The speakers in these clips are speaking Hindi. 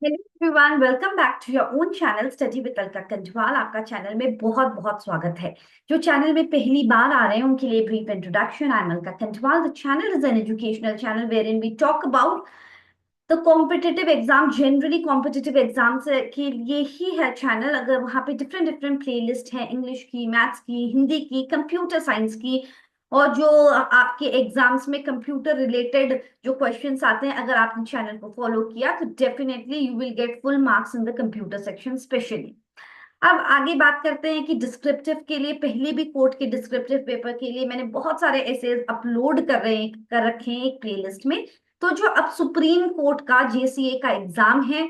Hello everyone, welcome back to your own channel study with Alka Kanthwal. आपका चैनल में बहुत बहुत स्वागत है। जो चैनल में पहली बार आ रहे हैं उनके लिए brief introduction. I am Alka Kanthwal. The channel is an educational channel wherein we talk about the competitive exam. Generally competitive exams के लिए ही है चैनल। अगर वहाँ पे डिफरेंट डिफरेंट प्लेलिस्ट है, इंग्लिश की, मैथ्स की, हिंदी की, कंप्यूटर साइंस की, और जो आपके एग्जाम्स में कंप्यूटर रिलेटेड जो क्वेश्चंस आते हैं, अगर आपने चैनल को फॉलो किया तो definitely you will get full marks in the computer section specially. अब आगे बात करते हैं कि डिस्क्रिप्टिव के लिए, पहले भी कोर्ट के डिस्क्रिप्टिव पेपर के लिए मैंने बहुत सारे एसेज अपलोड कर रखे हैं एक प्लेलिस्ट में। तो जो अब सुप्रीम कोर्ट का जेसीए का एग्जाम है,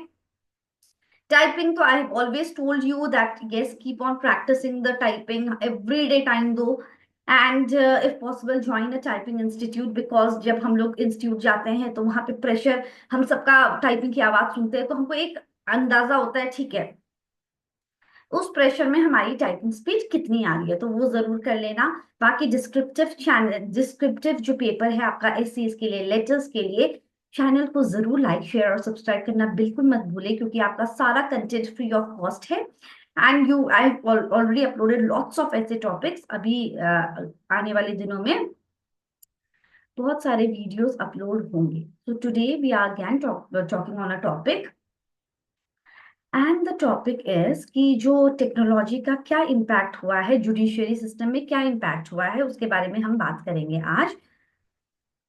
टाइपिंग, तो I have always told you that yes, keep on practising the typing every day time दो, and if possible join a typing institute. Because जब हम लोग इंस्टीट्यूट जाते हैं तो वहां पे प्रेशर, हम सबका टाइपिंग की आवाज सुनते हैं तो हमको एक अंदाजा होता है, ठीक है, उस प्रेशर में हमारी टाइपिंग स्पीड कितनी आ रही है, तो वो जरूर कर लेना। बाकी डिस्क्रिप्टिव जो पेपर है आपका एससीज के लिए, लेटर्स के लिए, चैनल को जरूर लाइक, शेयर और सब्सक्राइब करना बिल्कुल मत भूले, क्योंकि आपका सारा कंटेंट फ्री ऑफ कॉस्ट है। And you I already uploaded lots of ऐसे टॉपिक्स। अभी आने वाले दिनों में बहुत सारे वीडियोस अपलोड होंगे। So today we are again talking on a topic, and the topic is कि जो टेक्नोलॉजी का क्या इम्पैक्ट हुआ है, जुडिशियरी सिस्टम में क्या इम्पैक्ट हुआ है, उसके बारे में हम बात करेंगे आज।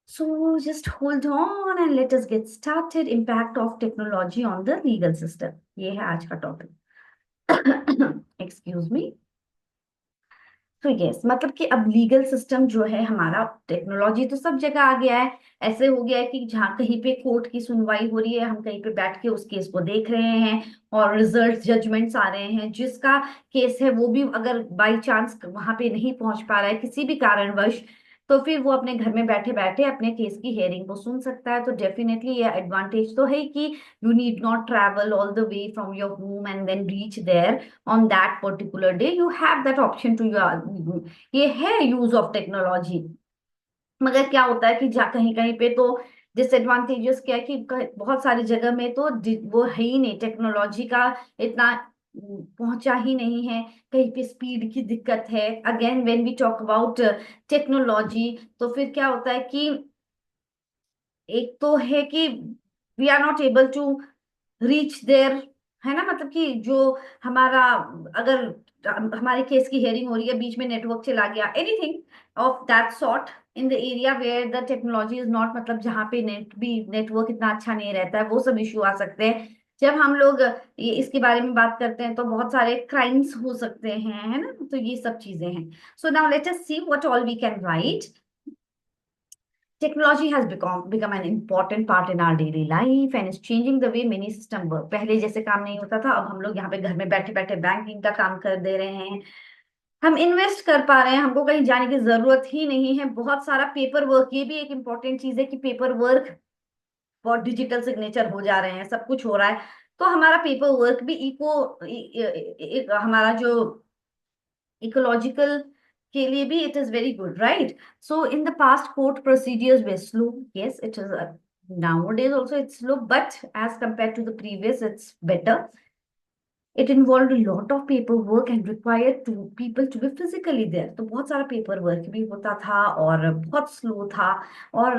So just hold on and let us get started. Impact of technology on the legal system, ये है आज का टॉपिक। Excuse me. तो यस, मतलब कि अब लीगल सिस्टम जो है हमारा, टेक्नोलॉजी तो सब जगह आ गया है। ऐसे हो गया है कि जहाँ कहीं पे कोर्ट की सुनवाई हो रही है, हम कहीं पे बैठ के उस केस को देख रहे हैं और रिजल्ट जजमेंट्स आ रहे हैं। जिसका केस है वो भी अगर बाई चांस वहां पे नहीं पहुंच पा रहा है किसी भी कारणवश, तो फिर वो अपने घर में बैठे बैठे अपने केस की हेयरिंग को सुन सकता है। तो डेफिनेटली ये एडवांटेज तो है कि you need not travel all the way from your home and then reach there on that particular day. You have that option to your, ये है यूज ऑफ टेक्नोलॉजी। मगर क्या होता है कि जा कहीं कहीं पे तो डिसएडवांटेजेस क्या है कि बहुत सारी जगह में तो वो है ही नहीं, टेक्नोलॉजी का इतना पहुंचा ही नहीं है। कहीं पे स्पीड की दिक्कत है। Again when we talk about technology, तो फिर क्या होता है कि एक तो है कि we are not able to reach there, है ना, मतलब कि जो हमारा, अगर हमारे केस की हेयरिंग हो रही है, बीच में नेटवर्क चला गया, anything of that sort, in the area where the technology is not, मतलब जहाँ पे नेटवर्क इतना अच्छा नहीं रहता है, वो सब इश्यू आ सकते हैं। जब हम लोग ये इसके बारे में बात करते हैं तो बहुत सारे क्राइम्स हो सकते हैं, है ना, तो ये सब चीजें हैं। So now let us see what all we can right. Technology has become an important part in our daily life and is changing the way many system work. पहले जैसे काम नहीं होता था, अब हम लोग यहाँ पे घर में बैठे बैठे बैंकिंग का काम कर दे रहे हैं, हम इन्वेस्ट कर पा रहे हैं, हमको कहीं जाने की जरूरत ही नहीं है। बहुत सारा पेपर वर्क, ये भी एक इम्पोर्टेंट चीज है कि पेपर वर्क और डिजिटल सिग्नेचर हो जा रहे हैं, सब कुछ हो रहा है। तो हमारा पेपर वर्क भी हमारा जो ecological के लिए भी it is very good, right? So in the past court procedures were slow. Yes, it is, nowadays also it's slow, but as compared to the previous it's better. It involved a lot of paperwork and required to people to be physically there. तो बहुत सारा पेपर वर्क भी होता था और बहुत स्लो था, और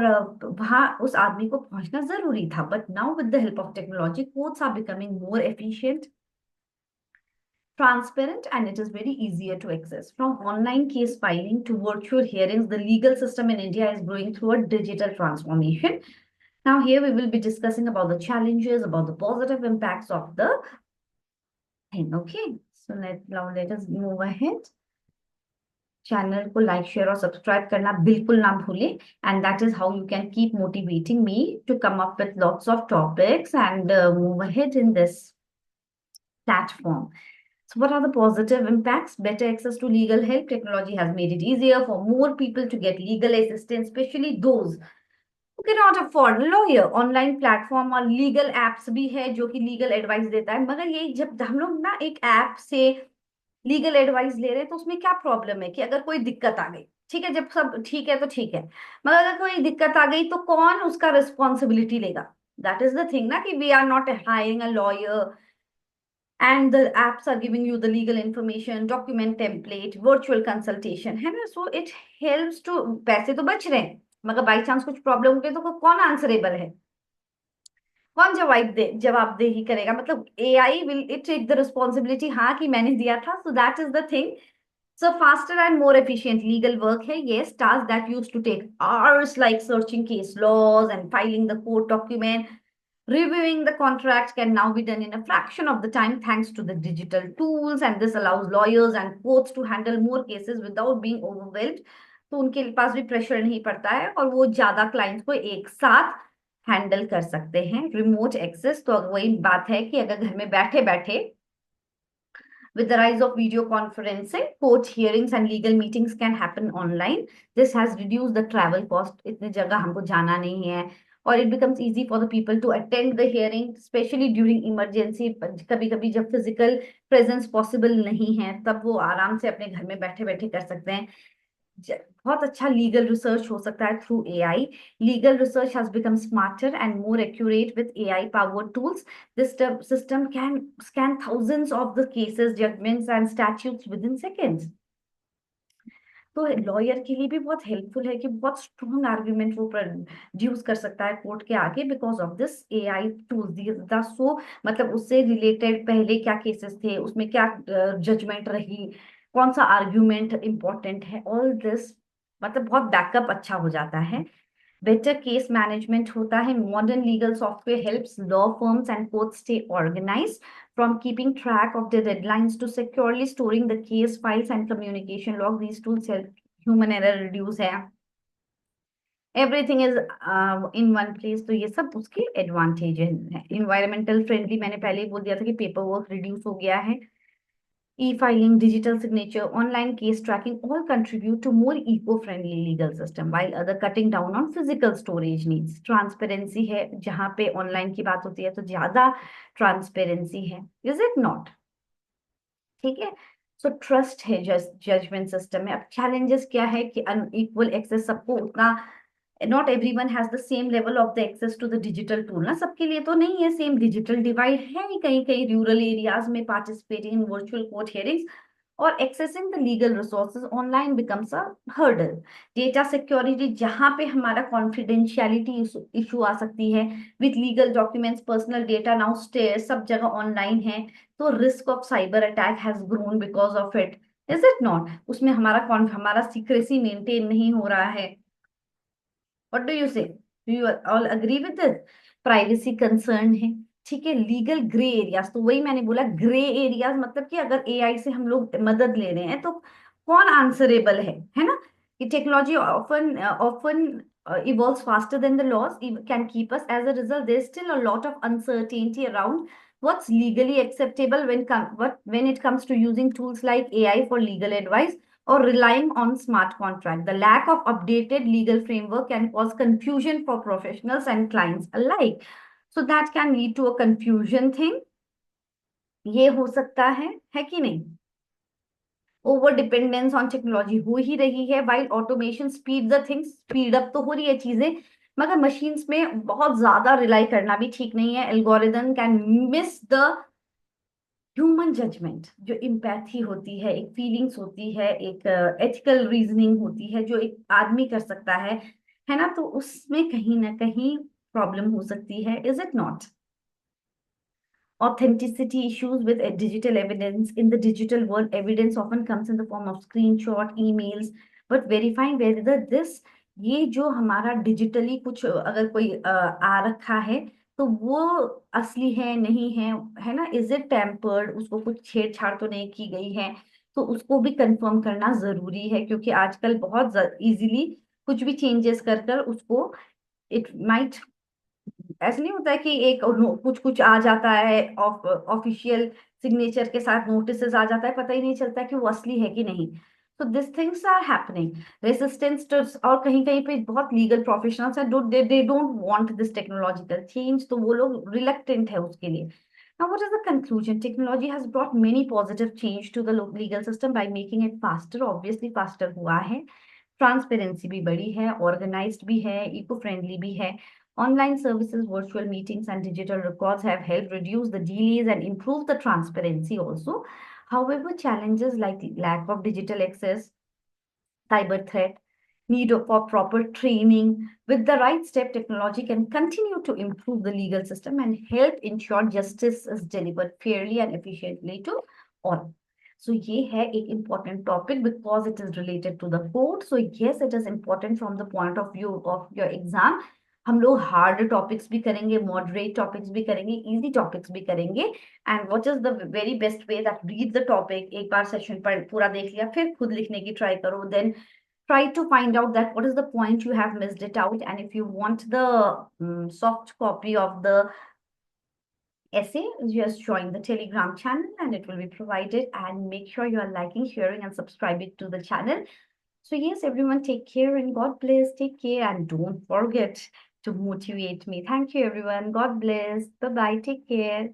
वहाँ उस आदमी को पहुंचना जरूरी था। But now with the help of technology, courts are becoming more efficient, transparent, and it is very easier to access. From online case filing to virtual hearings, the legal system in India is going through a digital transformation. Now, here we will be discussing about the challenges, about the positive impacts of the thing. Okay, so let us move ahead. Channel को लाइक, शेयर और सब्सक्राइब करना बिल्कुल ना भूलें, and that is how you can keep motivating me to come up with lots of topics and move ahead in this platform. So what are the positive impacts? Better access to legal help. Technology has made it easier for more people to get legal assistance, especially those who cannot afford a lawyer. Online platform और legal apps भी है जो कि legal advice देता है। मगर ये जब हम लोग ना एक ऐप से लीगल एडवाइस ले रहे हैं तो उसमें क्या प्रॉब्लम है कि अगर कोई दिक्कत आ गई, ठीक है, जब सब ठीक है तो ठीक है, मगर अगर कोई दिक्कत आ गई तो कौन उसका रिस्पॉन्सिबिलिटी लेगा? दैट इज द थिंग ना, कि we are not hiring a lawyer and the apps are giving you the legal information, document template, virtual consultation, है ना. So it helps to, पैसे तो बच रहे हैं, मगर बाई चांस कुछ प्रॉब्लम हो गई तो कौन आंसरेबल है, कौन जवाबदेही करेगा. मतलब AI will it take the responsibility, हाँ कि मैंने दिया था. So that is the thing. So faster and more efficient legal work है. Yes, tasks that used to take hours like searching case laws and filing the court document, reviewing the contracts can now be done in a fraction of the time thanks to the digital tools, and this allows lawyers and courts to handle more cases without being overwhelmed. तो उनके पास भी प्रेशर नहीं पड़ता है और वो ज्यादा क्लाइंट्स को एक साथ हैंडल कर सकते हैं. रिमोट एक्सेस, तो वही बात है कि अगर घर में बैठे बैठे, with the rise of video conferencing, court hearings and legal meetings can happen online. This has reduced the travel cost. इतने जगह हमको जाना नहीं है. और it becomes easy for the people to attend the hearing, especially during emergency. कभी कभी जब physical presence possible नहीं है, तब वो आराम से अपने घर में बैठे बैठे कर सकते हैं. बहुत अच्छा लीगल रिसर्च हो सकता है through AI. Legal research has become smarter and more accurate with AI powered tools. This system can scan thousands of the cases, judgments and statutes within seconds. तो लॉयर के लिए भी बहुत हेल्पफुल है कि बहुत स्ट्रॉन्ग आर्ग्यूमेंट वो प्रोड्यूस कर सकता है कोर्ट के आगे because of this AI tools. So मतलब उससे रिलेटेड पहले क्या केसेस थे, उसमें क्या जजमेंट रही, कौन सा आर्ग्यूमेंट इंपॉर्टेंट है, ऑल दिस. मतलब बहुत बैकअप अच्छा हो जाता है. बेटर केस मैनेजमेंट होता है. Modern legal software helps law firms and court stay organised, from keeping track of the deadlines to securely storing the case files and communication log. These tools help human error reduce है. Everything is in one place. तो ये सब उसके एडवांटेजेस हैं. इन्वायरमेंटल फ्रेंडली, मैंने पहले ही बोल दिया था कि पेपर वर्क रिड्यूस हो गया है. E-filing, digital signature, online case tracking all contribute to more eco-friendly legal system, while other cutting down on physical storage needs. Transparency है, जहाँ पे online की बात होती है तो ज्यादा transparency है. Is it not? ठीक है. सो ट्रस्ट है जजमेंट सिस्टम में. अब चैलेंजेस क्या है कि अनइक्वल एक्सेस, सबको उतना, not everyone has the same level of the access to the digital tool ना. सबके लिए तो नहीं है सेम. डिजिटल डिवाइड है ही कहीं कहीं रूरल एरियाज में. Participating in virtual court hearings और accessing the legal resources online becomes a hurdle. Data security, जहां पे हमारा कॉन्फिडेंशियलिटी इशू आ सकती है. With legal documents, personal data now सब जगह ऑनलाइन है, तो risk of cyber attack has grown because of it. Is it not? उसमें हमारा सीक्रेसी मेंटेन नहीं हो रहा है. What do you say? Do you all agree with this? Privacy concern है. ठीक है. लीगल ग्रे एरियाज, तो वही मैंने बोला ग्रे एरियाज, मतलब कि अगर एआई से हम लोग मदद ले रहे हैं तो कौन आंसरेबल है ना. कि technology often often evolves faster than the laws can keep us. As a result, there's still a lot of uncertainty around what's legally acceptable when it comes to using tools like AI for legal advice or relying on smart contract. The lack of updated legal framework can cause confusion for professionals and clients alike. So that can lead to a confusion thing. ये हो सकता है कि नहीं. ओवर डिपेंडेंस ऑन टेक्नोलॉजी हो ही रही है. While automation speed the things, speed up तो हो रही है चीजें, मगर मशीन्स में बहुत ज्यादा रिलाई करना भी ठीक नहीं है. Algorithm can miss the human judgement. जो इम्पैथी होती है, एक फीलिंग्स होती है, एक एथिकल रीजनिंग होती है जो एक आदमी कर सकता है ना. तो उसमें कहीं ना कहीं प्रॉब्लम हो सकती है. Is it not? Authenticity issues with digital evidence. In the digital world, evidence often comes in the form of screenshot, emails, but verifying whether this, ये जो हमारा डिजिटली कुछ अगर कोई आ रखा है तो वो असली है नहीं है ना. Is it tempered? उसको कुछ छेड़छाड़ तो नहीं की गई है, तो उसको भी कंफर्म करना जरूरी है. क्योंकि आजकल बहुत इजीली कुछ भी चेंजेस कर कर उसको, इट माइट, ऐसा नहीं होता है कि एक कुछ कुछ आ जाता है ऑफिशियल सिग्नेचर के साथ, नोटिस आ जाता है, पता ही नहीं चलता कि वो असली है कि नहीं. तो this things are happening. Resistance to, और कहीं कहीं पे बहुत लीगल प्रोफेशनल्स हैं they don't want this technological change, तो वो लोग रिलक्टेंट है उसके लिए. Now, what is the conclusion? Technology has brought many positive change to the legal system by making it faster. Obviously, faster हुआ है. ट्रांसपेरेंसी भी बड़ी है, ऑर्गेनाइज्ड भी है, इको फ्रेंडली भी है. Online services, virtual meetings, and digital records have helped reduce the delays and improve the transparency also. However, challenges like lack of digital access, cyber threat, for proper training. With the right step, technology can continue to improve the legal system and help ensure justice is delivered fairly and efficiently to all. So ये है एक important topic because it is related to the court. So yes, it is important from the point of view of your exam. हम लोग हार्ड टॉपिक्स भी करेंगे, मॉडरेट टॉपिक्स भी करेंगे, इजी टॉपिक्स भी करेंगे. And what is the very best way that read the topic, एक बार सेशन पर पूरा देख लिया, फिर खुद लिखने की ट्राई करो, then try to find out that what is the point you have missed it out. And if you want the soft copy of the essay, just join the Telegram channel and it will be provided. And make sure you are liking, sharing, and subscribing to the channel. So yes, everyone, take care and God bless. Take care and don't forget to motivate me. Thank you, everyone. God bless. Bye bye. Take care.